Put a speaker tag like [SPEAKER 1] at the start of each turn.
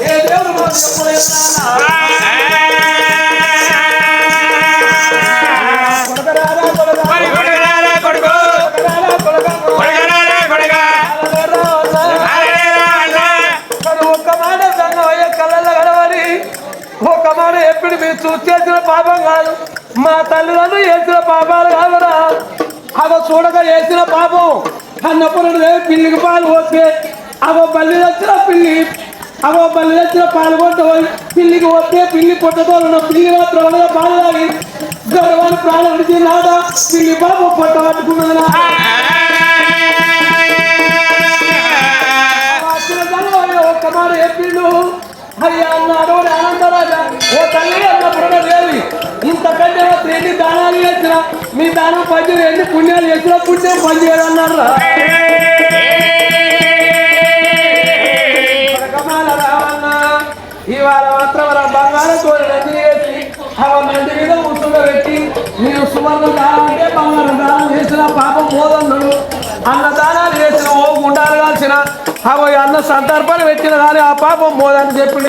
[SPEAKER 1] ఏ దేవుడు మాకు చెప్పలేదు ఒక మాట ఎప్పుడు మీరు చేసిన పాపం కాదు మా తల్లిదండ్రులు చేసిన పాపాలు కాదురా అగో చూడక చేసిన పాపం అన్నప్పుడు పిల్లికి పాలు పోతే అగో బల్లి వచ్చిన పిల్లి అగో బల్లి వచ్చిన పాలు కొట్టబోయి పిల్లికి వస్తే పిల్లి పొట్టతో ఉన్న పిల్లి మాత్రం పాలు తాగి గర్వాన్ని ప్రాణం విడిచి నాదా పిల్లి పాపం పొట్ట పట్టుకున్నది నా ఒక్క మాట చెప్పిండు అయ్యా అన్నాడు ఆనందరాజా ఓ తల్లి అన్నప్పుడు దేవి ఇంతకంటే ఎన్ని దానాలు చేసిన మీ దానం పని ఎన్ని పుణ్యాలు చేసినా పుణ్యం పని చేయాలన్నారు రావన్న ఇవాళ మాత్రం బంగారం కోరి నంది చేసి నంది మీద కూర్చోబెట్టి నేను సువర్ణ దానం అంటే బంగారం దానం చేసిన పాపం పోదన్నాడు అన్న దానాలు చేసిన ఓ గుండాలు కాల్చిన అన్న సందర్భాలు పెట్టిన కానీ ఆ పాపం పోదని చెప్పి